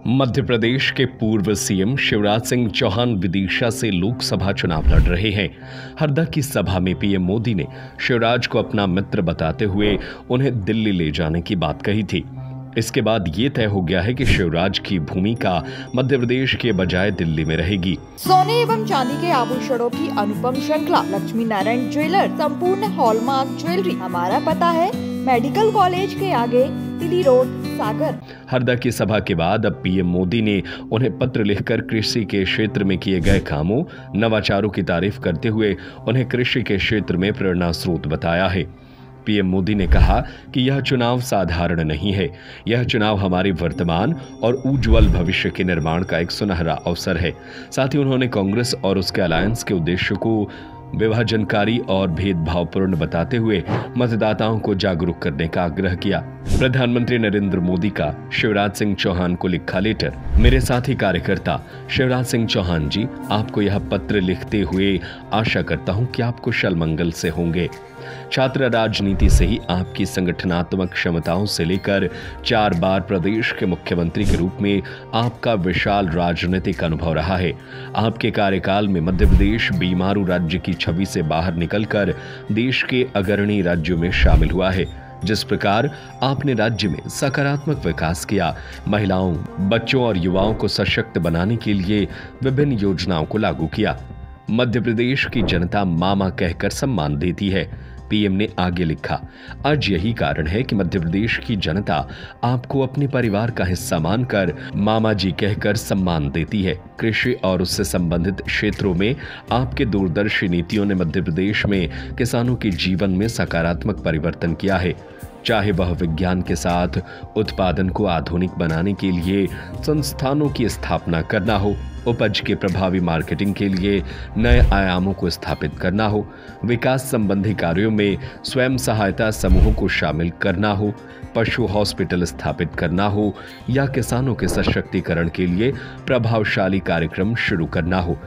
मध्य प्रदेश के पूर्व सीएम शिवराज सिंह चौहान विदिशा से लोकसभा चुनाव लड़ रहे हैं। हरदा की सभा में पीएम मोदी ने शिवराज को अपना मित्र बताते हुए उन्हें दिल्ली ले जाने की बात कही थी। इसके बाद ये तय हो गया है कि शिवराज की भूमिका मध्य प्रदेश के बजाय दिल्ली में रहेगी। सोने एवं चांदी के आभूषणों की अनुपम श्रृंखला लक्ष्मी नारायण ज्वेलर, संपूर्ण हॉलमार्क ज्वेलरी। हमारा पता है मेडिकल कॉलेज के आगे, दिल्ली रोड, सागर। हरदा की सभा के बाद अब पीएम मोदी ने उन्हें पत्र लिखकर कृषि के क्षेत्र में किए गए कामों, नवाचारों की तारीफ करते हुए उन्हें कृषि के क्षेत्र में प्रेरणा स्रोत बताया है। पीएम मोदी ने कहा कि यह चुनाव साधारण नहीं है, यह चुनाव हमारे वर्तमान और उज्जवल भविष्य के निर्माण का एक सुनहरा अवसर है। साथ ही उन्होंने कांग्रेस और उसके अलायंस के उद्देश्य को विभाजनकारी और भेदभावपूर्ण बताते हुए मतदाताओं को जागरूक करने का आग्रह किया। प्रधानमंत्री नरेंद्र मोदी का शिवराज सिंह चौहान को लिखा लेटर। मेरे साथी कार्यकर्ता शिवराज सिंह चौहान जी, आपको यह पत्र लिखते हुए आशा करता हूं कि आप कुशल मंगल से होंगे। छात्र राजनीति से ही आपकी संगठनात्मक क्षमताओं से लेकर 4 बार प्रदेश के मुख्यमंत्री के रूप में आपका विशाल राजनीतिक अनुभव रहा है। आपके कार्यकाल में मध्य प्रदेश बीमारू राज्य की छवि से बाहर निकलकर देश के अग्रणी राज्यों में शामिल हुआ है। जिस प्रकार आपने राज्य में सकारात्मक विकास किया, महिलाओं, बच्चों और युवाओं को सशक्त बनाने के लिए विभिन्न योजनाओं को लागू किया। मध्य प्रदेश की जनता मामा कहकर सम्मान देती है। पीएम ने आगे लिखा, आज यही कारण है कि मध्य प्रदेश की जनता आपको अपने परिवार का हिस्सा मानकर मामा जी कहकर सम्मान देती है। कृषि और उससे संबंधित क्षेत्रों में आपके दूरदर्शी नीतियों ने मध्य प्रदेश में किसानों के जीवन में सकारात्मक परिवर्तन किया है। चाहे वह विज्ञान के साथ उत्पादन को आधुनिक बनाने के लिए संस्थानों की स्थापना करना हो, उपज के प्रभावी मार्केटिंग के लिए नए आयामों को स्थापित करना हो, विकास संबंधी कार्यों में स्वयं सहायता समूहों को शामिल करना हो, पशु हॉस्पिटल स्थापित करना हो या किसानों के सशक्तिकरण के लिए प्रभावशाली कार्यक्रम शुरू करना हो।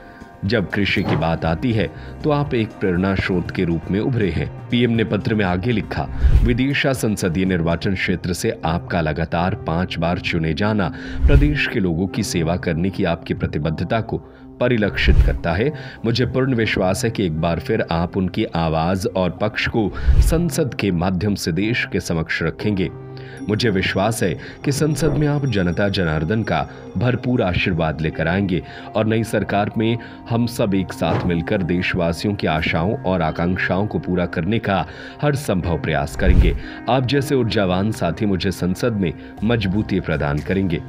जब कृषि की बात आती है तो आप एक प्रेरणा स्रोत के रूप में उभरे हैं। पीएम ने पत्र में आगे लिखा, विदिशा संसदीय निर्वाचन क्षेत्र से आपका लगातार 5 बार चुने जाना प्रदेश के लोगों की सेवा करने की आपकी प्रतिबद्धता को परिलक्षित करता है। मुझे पूर्ण विश्वास है कि एक बार फिर आप उनकी आवाज और पक्ष को संसद के माध्यम से देश के समक्ष रखेंगे। मुझे विश्वास है कि संसद में आप जनता जनार्दन का भरपूर आशीर्वाद लेकर आएंगे और नई सरकार में हम सब एक साथ मिलकर देशवासियों की आशाओं और आकांक्षाओं को पूरा करने का हर संभव प्रयास करेंगे। आप जैसे ऊर्जावान साथी मुझे संसद में मजबूती प्रदान करेंगे।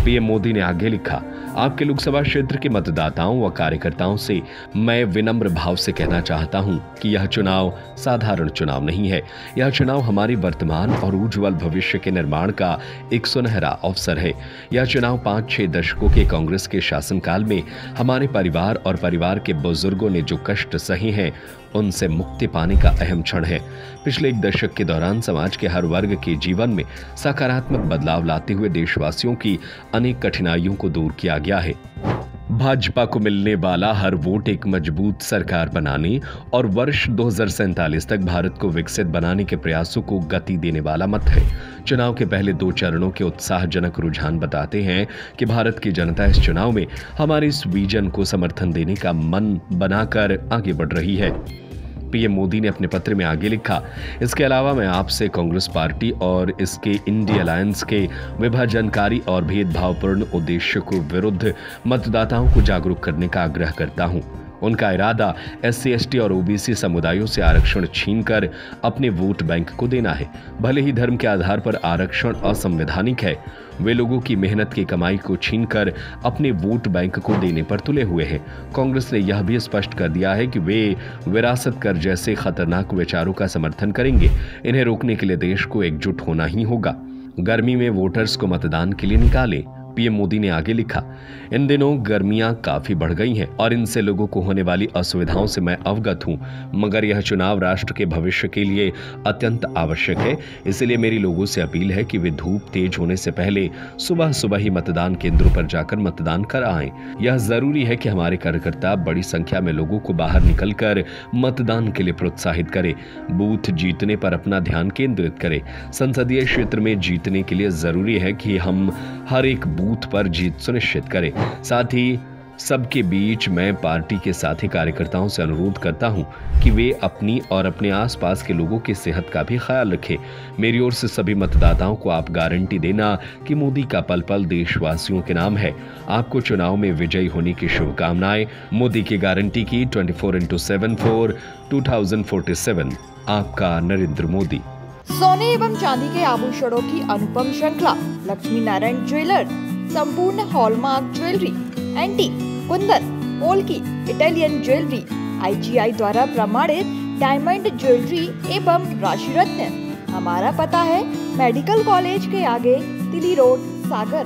पीएम मोदी ने आगे लिखा, आपके लोकसभा क्षेत्र के मतदाताओं व कार्यकर्ताओं से मैं विनम्र भाव से कहना चाहता हूं कि यह चुनाव साधारण चुनाव नहीं है। यह चुनाव हमारी वर्तमान और उज्जवल भविष्य के निर्माण का एक सुनहरा अवसर है। यह चुनाव 5-6 दशकों के कांग्रेस के शासनकाल में हमारे परिवार और परिवार के बुजुर्गों ने जो कष्ट सहे हैं उनसे मुक्ति पाने का अहम क्षण है। पिछले 1 दशक के दौरान समाज के हर वर्ग के जीवन में सकारात्मक बदलाव लाते हुए देशवासियों की अनेक कठिनाइयों को दूर किया गया है। भाजपा को मिलने वाला हर वोट एक मजबूत सरकार बनाने और वर्ष 2047 तक भारत को विकसित बनाने के प्रयासों को गति देने वाला मत है। चुनाव के पहले 2 चरणों के उत्साहजनक रुझान बताते हैं कि भारत की जनता इस चुनाव में हमारे इस विजन को समर्थन देने का मन बनाकर आगे बढ़ रही है। पीएम मोदी ने अपने पत्र में आगे लिखा, इसके अलावा मैं आपसे कांग्रेस पार्टी और इसके इंडिया अलायंस के विभाजनकारी और भेदभावपूर्ण उद्देश्य को विरुद्ध मतदाताओं को जागरूक करने का आग्रह करता हूं। उनका इरादा SC, ST और OBC समुदायों से आरक्षण छीनकर अपने वोट बैंक को देना है। भले ही धर्म के आधार पर आरक्षण असंवैधानिक है, वे लोगों की मेहनत की कमाई को छीनकर अपने वोट बैंक को देने पर तुले हुए हैं। कांग्रेस ने यह भी स्पष्ट कर दिया है कि वे विरासत कर जैसे खतरनाक विचारों का समर्थन करेंगे। इन्हें रोकने के लिए देश को एकजुट होना ही होगा। गर्मी में वोटर्स को मतदान के लिए निकालें। पीएम मोदी ने आगे लिखा, इन दिनों गर्मियां काफी बढ़ गई हैं और इनसे लोगों को होने वाली असुविधाओं से मैं अवगत हूं, मगर यह चुनाव राष्ट्र के भविष्य के लिए अत्यंत आवश्यक है। इसलिए मेरी लोगों से अपील है कि वे धूप तेज होने से पहले सुबह सुबह ही मतदान केंद्रों पर जाकर मतदान कर आएं। यह जरूरी है कि हमारे कार्यकर्ता बड़ी संख्या में लोगों को बाहर निकलकर मतदान के लिए प्रोत्साहित करें, बूथ जीतने पर अपना ध्यान केंद्रित करें। संसदीय क्षेत्र में जीतने के लिए जरूरी है कि हम हर एक बूथ पर जीत सुनिश्चित करें। साथ ही सबके बीच मैं पार्टी के साथी कार्यकर्ताओं से अनुरोध करता हूं कि वे अपनी और अपने आसपास के लोगों की सेहत का भी ख्याल रखें। मेरी ओर से सभी मतदाताओं को आप गारंटी देना कि मोदी का पल पल देशवासियों के नाम है। आपको चुनाव में विजयी होने की शुभकामनाएं। मोदी की गारंटी की 24/7 फॉर 2047। आपका नरेंद्र मोदी। सोने एवं चांदी के आभूषणों की अनुपम श्रृंखला लक्ष्मी नारायण ज्वेलर्स, संपूर्ण hallmark jewellery, antique, Kundan, polki, Italian jewellery, IGI द्वारा प्रमाणित डायमंड ज्वेलरी एवं राशि रत्न। हमारा पता है मेडिकल कॉलेज के आगे, तिली रोड, सागर।